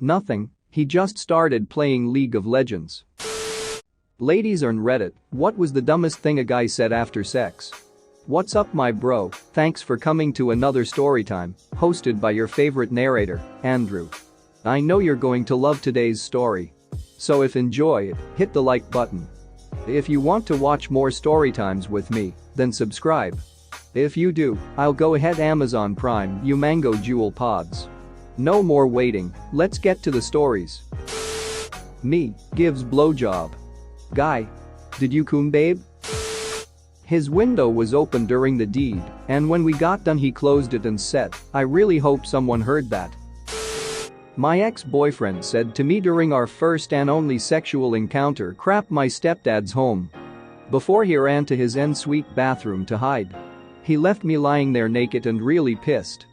Nothing, he just started playing League of Legends. Ladies on Reddit, what was the dumbest thing a guy said after sex? What's up my bro, thanks for coming to another storytime, hosted by your favorite narrator, Andrew. I know you're going to love today's story. So if enjoy it, hit the like button. If you want to watch more storytimes with me, then subscribe. If you do, I'll go ahead Amazon Prime you mango jewel pods. No more waiting, let's get to the stories. Me, gives blowjob. Guy. Did you cum babe? His window was open during the deed, and when we got done he closed it and said, I really hope someone heard that. My ex-boyfriend said to me during our first and only sexual encounter, crap my stepdad's home. Before he ran to his en-suite bathroom to hide. He left me lying there naked and really pissed.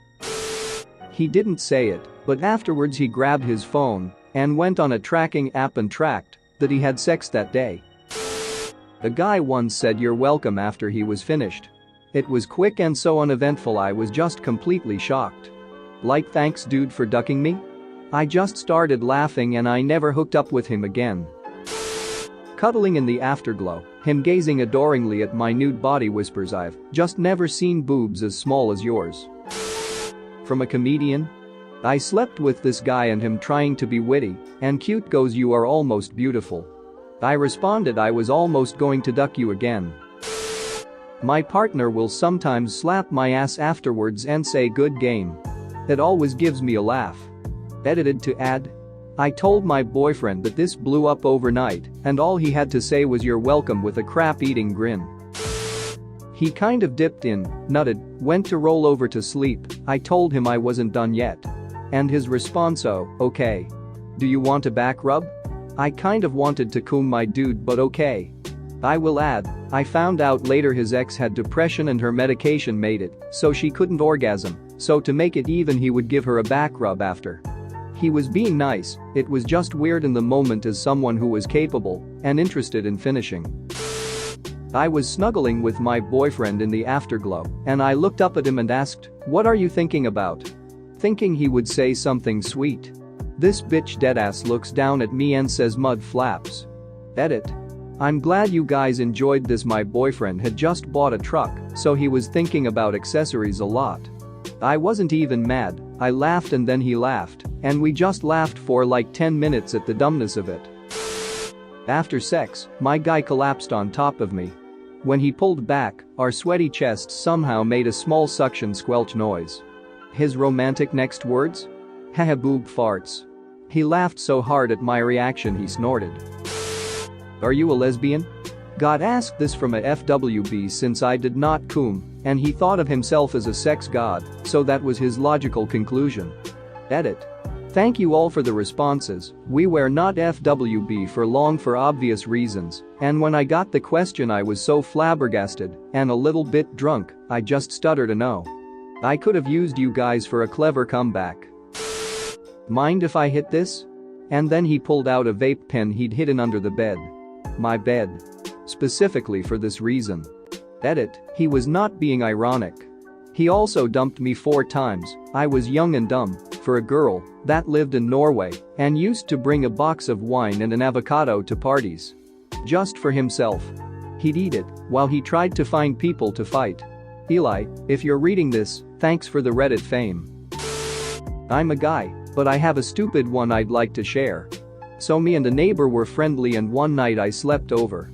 He didn't say it, but afterwards he grabbed his phone and went on a tracking app and tracked that he had sex that day. A guy once said you're welcome after he was finished. It was quick and so uneventful I was just completely shocked. Like thanks dude for ducking me? I just started laughing and I never hooked up with him again. Cuddling in the afterglow, him gazing adoringly at my nude body whispers I've just never seen boobs as small as yours. From a comedian? I slept with this guy and him trying to be witty and cute goes you are almost beautiful. I responded I was almost going to duck you again. My partner will sometimes slap my ass afterwards and say good game. It always gives me a laugh. Edited to add. I told my boyfriend that this blew up overnight and all he had to say was you're welcome with a crap-eating grin. He kind of dipped in, nutted, went to roll over to sleep, I told him I wasn't done yet. And his response oh, okay. Do you want a back rub? I kind of wanted to cum my dude but okay. I will add, I found out later his ex had depression and her medication made it so she couldn't orgasm, so to make it even he would give her a back rub after. He was being nice, it was just weird in the moment as someone who was capable and interested in finishing. I was snuggling with my boyfriend in the afterglow and I looked up at him and asked, what are you thinking about? Thinking he would say something sweet. This bitch deadass looks down at me and says mud flaps. Edit. I'm glad you guys enjoyed this. My boyfriend had just bought a truck, so he was thinking about accessories a lot. I wasn't even mad, I laughed and then he laughed, and we just laughed for like 10 minutes at the dumbness of it. After sex, my guy collapsed on top of me. When he pulled back, our sweaty chests somehow made a small suction squelch noise. His romantic next words? Haha boob farts. He laughed so hard at my reaction he snorted. Are you a lesbian? Got asked this from a FWB since I did not cum, and he thought of himself as a sex god, so that was his logical conclusion. Edit. Thank you all for the responses, we were not FWB for long for obvious reasons, and when I got the question I was so flabbergasted and a little bit drunk, I just stuttered a no. I could have used you guys for a clever comeback. Mind if I hit this? And then he pulled out a vape pen he'd hidden under the bed. My bed. Specifically for this reason. Edit, he was not being ironic. He also dumped me 4 times, I was young and dumb, for a girl that lived in Norway and used to bring a box of wine and an avocado to parties. Just for himself. He'd eat it while he tried to find people to fight. Eli, if you're reading this, thanks for the Reddit fame. I'm a guy, but I have a stupid one I'd like to share. So me and a neighbor were friendly and one night I slept over.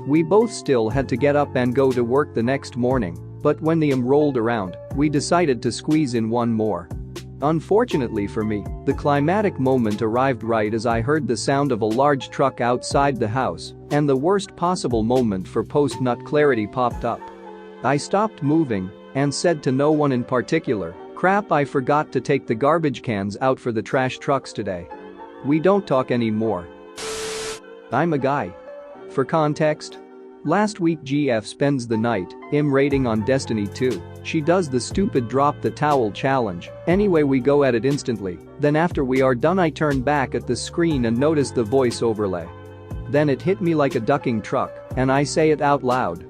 We both still had to get up and go to work the next morning, but when the rolled around, we decided to squeeze in one more. Unfortunately for me, the climactic moment arrived right as I heard the sound of a large truck outside the house, and the worst possible moment for post-nut clarity popped up. I stopped moving and said to no one in particular, crap I forgot to take the garbage cans out for the trash trucks today. We don't talk anymore. I'm a guy. For context, last week GF spends the night raiding on Destiny 2. She does the stupid drop the towel challenge. Anyway we go at it instantly, then after we are done I turn back at the screen and notice the voice overlay. Then it hit me like a ducking truck, and I say it out loud.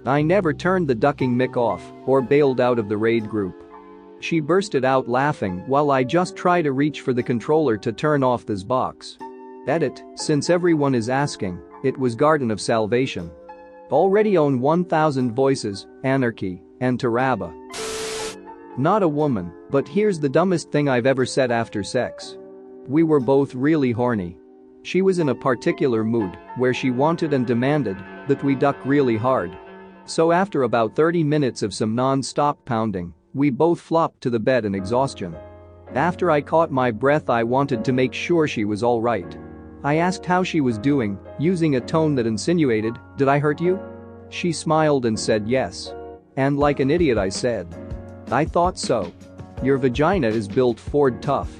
I never turned the ducking mic off or bailed out of the raid group. She bursted out laughing while I just try to reach for the controller to turn off this box. Edit, since everyone is asking, it was Garden of Salvation. Already own 1000 voices, Anarchy, and Taraba. Not a woman, but here's the dumbest thing I've ever said after sex. We were both really horny. She was in a particular mood where she wanted and demanded that we duck really hard. So after about 30 minutes of some non-stop pounding, we both flopped to the bed in exhaustion. After I caught my breath, I wanted to make sure she was all right. I asked how she was doing, using a tone that insinuated, "Did I hurt you?" She smiled and said yes. And like an idiot I said, "I thought so. Your vagina is built Ford tough."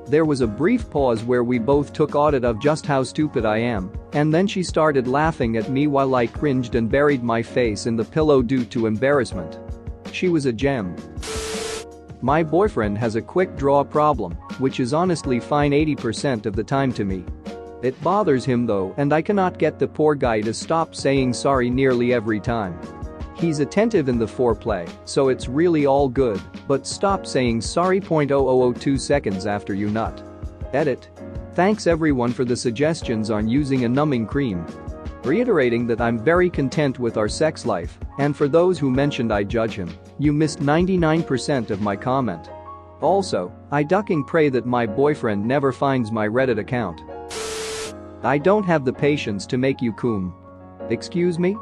There was a brief pause where we both took audit of just how stupid I am, and then she started laughing at me while I cringed and buried my face in the pillow due to embarrassment. She was a gem. My boyfriend has a quick draw problem, which is honestly fine 80% of the time to me. It bothers him though, and I cannot get the poor guy to stop saying sorry nearly every time. He's attentive in the foreplay, so it's really all good, but stop saying sorry 0.0002 seconds after you nut. Edit. Thanks everyone for the suggestions on using a numbing cream. Reiterating that I'm very content with our sex life, and for those who mentioned I judge him, you missed 99% of my comment. Also, I ducking pray that my boyfriend never finds my Reddit account. I don't have the patience to make you cum. Excuse me?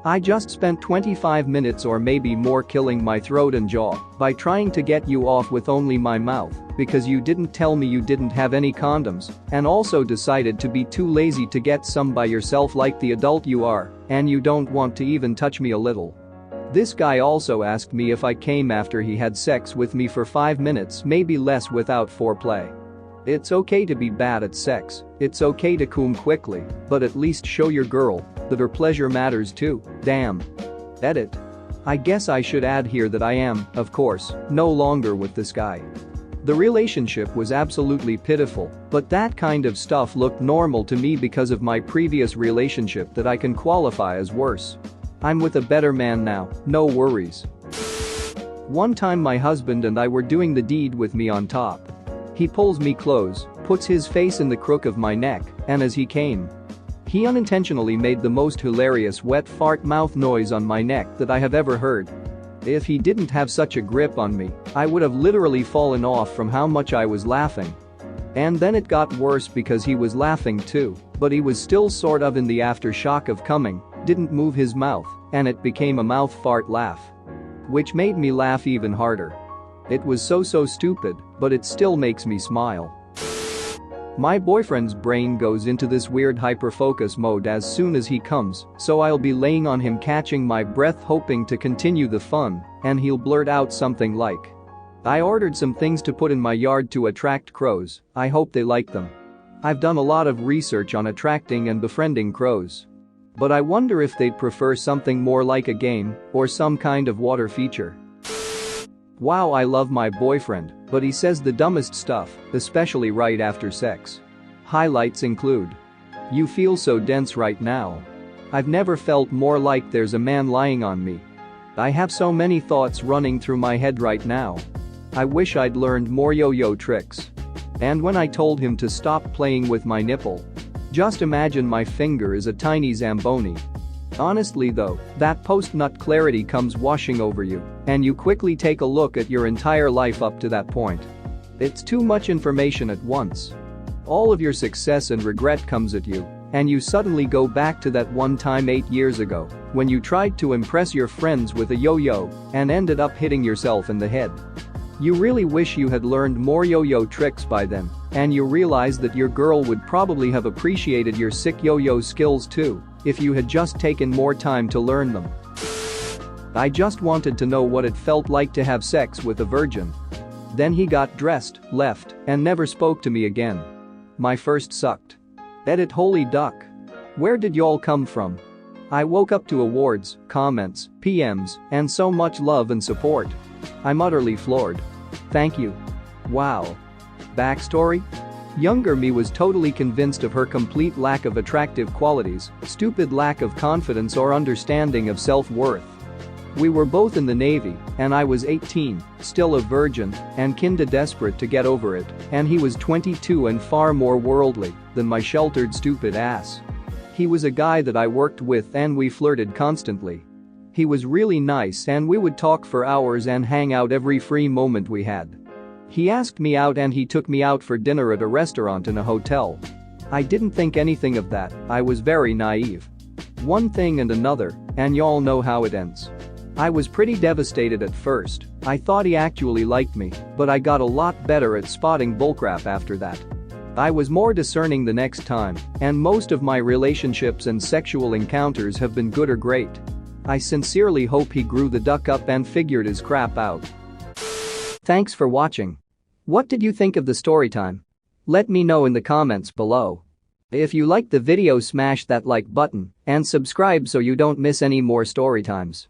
I just spent 25 minutes or maybe more killing my throat and jaw by trying to get you off with only my mouth because you didn't tell me you didn't have any condoms and also decided to be too lazy to get some by yourself like the adult you are, and you don't want to even touch me a little. This guy also asked me if I came after he had sex with me for 5 minutes, maybe less, without foreplay. It's okay to be bad at sex, it's okay to cum quickly, but at least show your girl that her pleasure matters too, damn. Edit. I guess I should add here that I am, of course, no longer with this guy. The relationship was absolutely pitiful, but that kind of stuff looked normal to me because of my previous relationship that I can qualify as worse. I'm with a better man now, no worries. One time my husband and I were doing the deed with me on top. He pulls me close, puts his face in the crook of my neck, and as he came, he unintentionally made the most hilarious wet fart mouth noise on my neck that I have ever heard. If he didn't have such a grip on me, I would have literally fallen off from how much I was laughing. And then it got worse because he was laughing too, but he was still sort of in the aftershock of coming, didn't move his mouth, and it became a mouth fart laugh. Which made me laugh even harder. It was so stupid, but it still makes me smile. My boyfriend's brain goes into this weird hyperfocus mode as soon as he comes, so I'll be laying on him catching my breath hoping to continue the fun, and he'll blurt out something like, "I ordered some things to put in my yard to attract crows, I hope they like them. I've done a lot of research on attracting and befriending crows. But I wonder if they'd prefer something more like a game or some kind of water feature." Wow, I love my boyfriend, but he says the dumbest stuff, especially right after sex. Highlights include, "You feel so dense right now. I've never felt more like there's a man lying on me. I have so many thoughts running through my head right now. I wish I'd learned more yo-yo tricks." And when I told him to stop playing with my nipple. Just imagine my finger is a tiny Zamboni. Honestly though, that post-nut clarity comes washing over you, and you quickly take a look at your entire life up to that point. It's too much information at once. All of your success and regret comes at you, and you suddenly go back to that one time 8 years ago when you tried to impress your friends with a yo-yo and ended up hitting yourself in the head. You really wish you had learned more yo-yo tricks by then, and you realize that your girl would probably have appreciated your sick yo-yo skills too if you had just taken more time to learn them. I just wanted to know what it felt like to have sex with a virgin. Then he got dressed, left, and never spoke to me again. My first sucked. Edit. Holy duck. Where did y'all come from? I woke up to awards, comments, PMs, and so much love and support. I'm utterly floored. Thank you. Wow. Backstory? Younger me was totally convinced of her complete lack of attractive qualities, stupid lack of confidence or understanding of self-worth. We were both in the Navy, and I was 18, still a virgin, and kinda desperate to get over it, and he was 22 and far more worldly than my sheltered stupid ass. He was a guy that I worked with and we flirted constantly. He was really nice and we would talk for hours and hang out every free moment we had. He asked me out and he took me out for dinner at a restaurant in a hotel. I didn't think anything of that, I was very naive. One thing and another, and y'all know how it ends. I was pretty devastated at first. I thought he actually liked me, but I got a lot better at spotting bullcrap after that. I was more discerning the next time, and most of my relationships and sexual encounters have been good or great. I sincerely hope he grew the duck up and figured his crap out. Thanks for watching. What did you think of the story time? Let me know in the comments below. If you liked the video, smash that like button and subscribe so you don't miss any more story times.